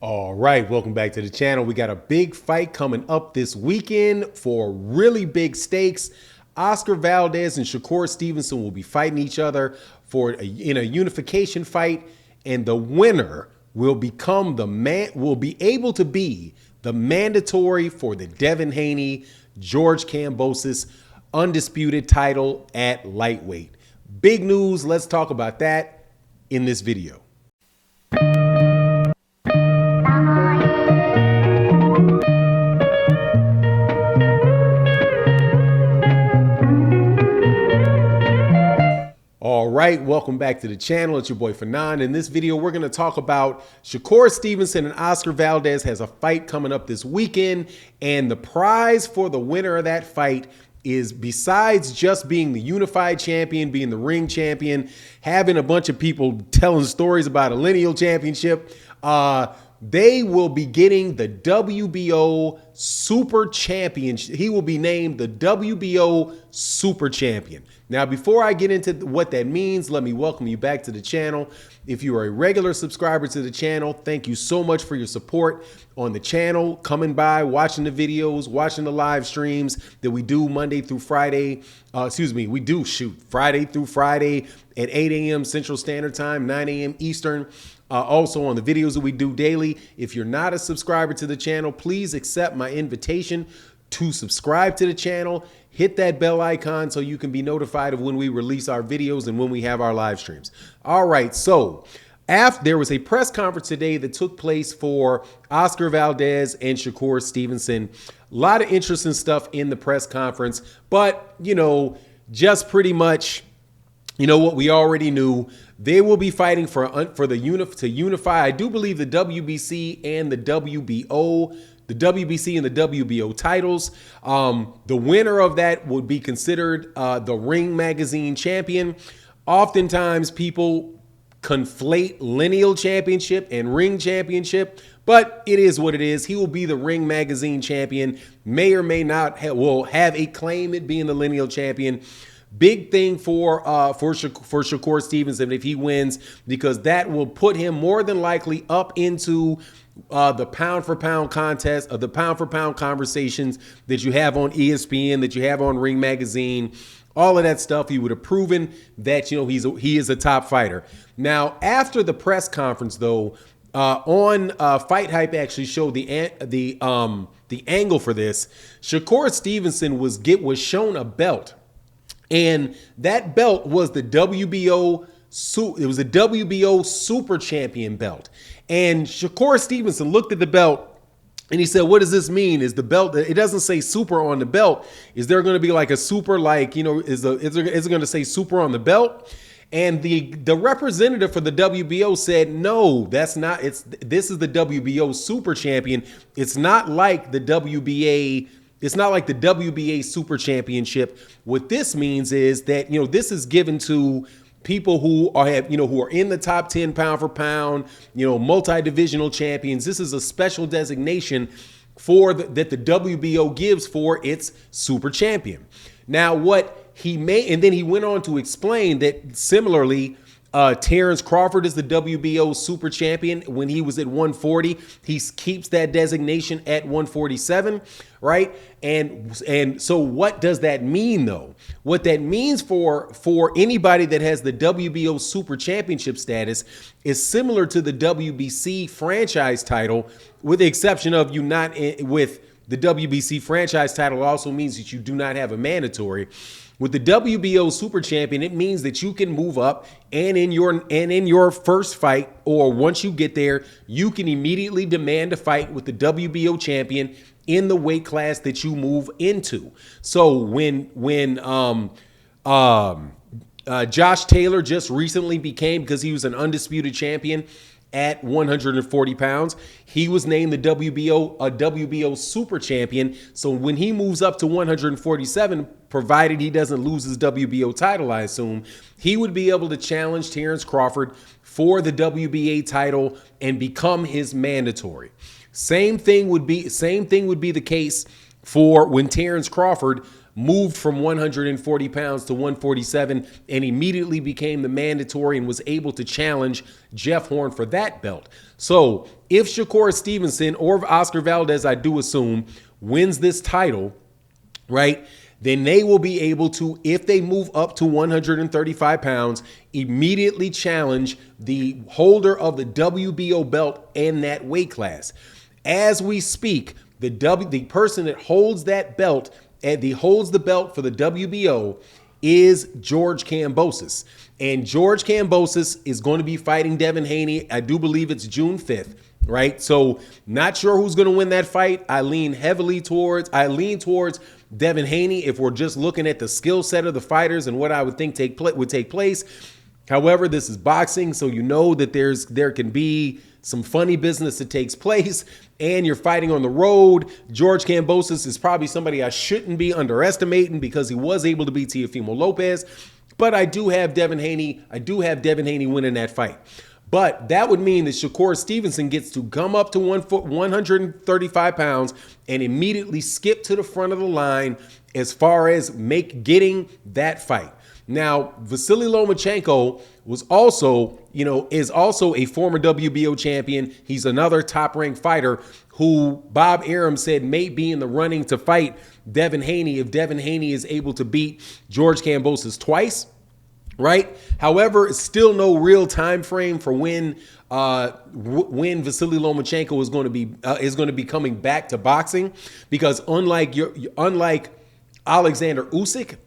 All right, welcome back to the channel. We got a big fight coming up this weekend for really big stakes. Oscar Valdez and Shakur Stevenson will be fighting each other in a unification fight, and the winner will become will be able to be the mandatory for the Devin Haney, George Kambosos undisputed title at lightweight. Big news. Let's talk about that in this video. All right, welcome back to the channel. It's your boy Fanon. In this video, we're going to talk about Shakur Stevenson and Oscar Valdez has a fight coming up this weekend, and the prize for the winner of that fight is, besides just being the unified champion, being the ring champion, having a bunch of people telling stories about a lineal championship, they will be getting the WBO Super Champion. He will be named the WBO Super Champion. Now, before I get into what that means, let me welcome you back to the channel. If you are a regular subscriber to the channel, thank you so much for your support on the channel, coming by, watching the videos, watching the live streams that we do Monday through Friday. We do shoot Friday through Friday at 8 a.m. Central Standard Time, 9 a.m. Eastern. Also on the videos that we do daily. If you're not a subscriber to the channel, please accept my invitation to subscribe to the channel. Hit that bell icon so you can be notified of when we release our videos and when we have our live streams. All right, so there was a press conference today that took place for Oscar Valdez and Shakur Stevenson. A lot of interesting stuff in the press conference, but, just pretty much what we already knew. They will be fighting to unify. I do believe the WBC and the WBO, the WBC and the WBO titles. The winner of that would be considered the Ring Magazine champion. Oftentimes people conflate lineal championship and ring championship, but it is what it is. He will be the Ring Magazine champion. May or may not will have a claim at being the lineal champion. Big thing for Shakur Stevenson if he wins, because that will put him more than likely up into the pound for pound contest, of the pound for pound conversations that you have on ESPN, that you have on Ring Magazine, all of that stuff. He would have proven that he is a top fighter. Now, after the press conference, though, on Fight Hype actually showed the angle for this. Shakur Stevenson was shown a belt. And that belt was the WBO Super Champion belt. And Shakur Stevenson looked at the belt and he said, "What does this mean? Is the belt, it doesn't say super on the belt. Is there going to be like a super, is it going to say super on the belt?" And the representative for the WBO said, "No, that's not. This is the WBO Super Champion. It's not like the WBA. It's not like the WBA Super Championship. What this means is that, this is given to people who are in the top 10 pound for pound, multi-divisional champions. This is a special designation that the WBO gives for its super champion." Now, and then he went on to explain that similarly, Terence Crawford is the WBO Super Champion when he was at 140. He keeps that designation at 147, right? And so what does that mean, though? What that means for anybody that has the WBO Super Championship status is similar to the WBC franchise title, with the exception of with the WBC franchise title also means that you do not have a mandatory. With the WBO Super Champion, it means that you can move up, and in your first fight, or once you get there, you can immediately demand a fight with the WBO champion in the weight class that you move into. So when Josh Taylor just recently because he was an undisputed champion at 140 pounds, he was named a WBO Super Champion. So when he moves up to 147, provided he doesn't lose his WBO title, I assume, he would be able to challenge Terence Crawford for the WBA title and become his mandatory. Same thing would be the case for when Terence Crawford moved from 140 pounds to 147 and immediately became the mandatory and was able to challenge Jeff Horn for that belt. So if Shakur Stevenson or Oscar Valdez, I do assume, wins this title, right, then they will be able to, if they move up to 135 pounds, immediately challenge the holder of the WBO belt in that weight class. As we speak, the person that holds that belt and holds the belt for the WBO is George Kambosos. And George Kambosos is going to be fighting Devin Haney. I do believe it's June 5th, right? So not sure who's going to win that fight. I lean towards Devin Haney if we're just looking at the skill set of the fighters and what I would think would take place. However, this is boxing, so you know that there can be some funny business that takes place, and you're fighting on the road. George Kambosos is probably somebody I shouldn't be underestimating because he was able to beat Teofimo Lopez, but I do have Devin Haney winning that fight. But that would mean that Shakur Stevenson gets to come up to 135 pounds and immediately skip to the front of the line as far as getting that fight. Now, Vasily Lomachenko is also a former WBO champion. He's another top-ranked fighter who Bob Arum said may be in the running to fight Devin Haney if Devin Haney is able to beat George Kambosos twice, right? However, it's still no real time frame for when Vasily Lomachenko is going to be coming back to boxing, because unlike Alexander Usyk,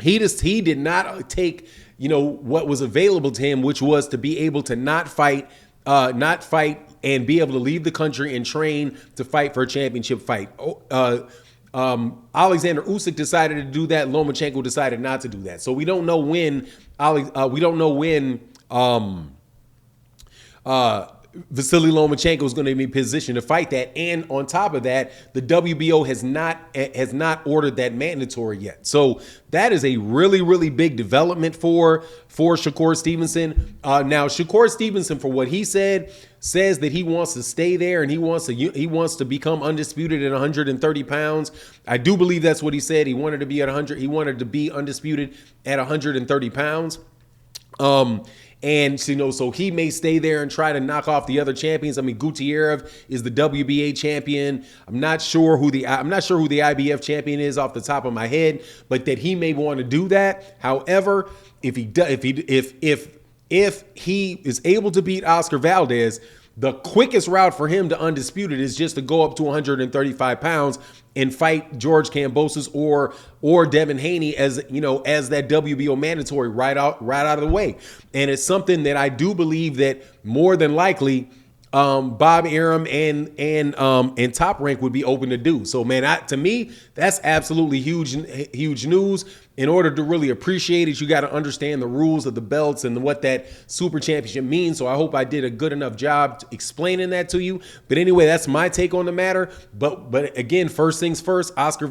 he did not take, what was available to him, which was to be able to not fight and be able to leave the country and train to fight for a championship fight. Alexander Usyk decided to do that. Lomachenko decided not to do that. So we don't know when Vasily Lomachenko is going to be positioned to fight that. And on top of that, the WBO has not ordered that mandatory yet. So that is a really, really big development for Shakur Stevenson. Now, Shakur Stevenson, for what he says that he wants to stay there and he wants to become undisputed at 130 pounds. I do believe that's what he said. He wanted to be at 100. He wanted to be undisputed at 130 pounds. And so he may stay there and try to knock off the other champions. I mean, Gutierrez is the WBA champion. I'm not sure who the IBF champion is off the top of my head, but that he may want to do that. However, if he is able to beat Oscar Valdez, the quickest route for him to undisputed is just to go up to 135 pounds and fight George Kambosos or Devin Haney as that WBO mandatory right out of the way. And it's something that I do believe that more than likely Bob Arum and Top Rank would be open to do. So, man, to me, that's absolutely huge news. In order to really appreciate it, you got to understand the rules of the belts and what that Super Championship means. So I hope I did a good enough job explaining that to you. But anyway, that's my take on the matter. But again, first things first, Shakur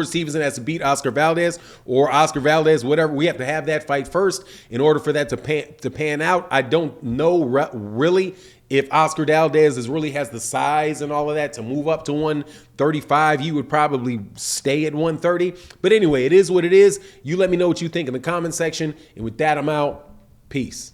Stevenson has to beat Oscar Valdez, or Oscar Valdez, whatever. We have to have that fight first in order for that to pan out. I don't know really if Oscar Valdez really has the size and all of that to move up to 135. He would probably stay at 130. But anyway, it is what it is. You let me know what you think in the comment section. And with that, I'm out. Peace.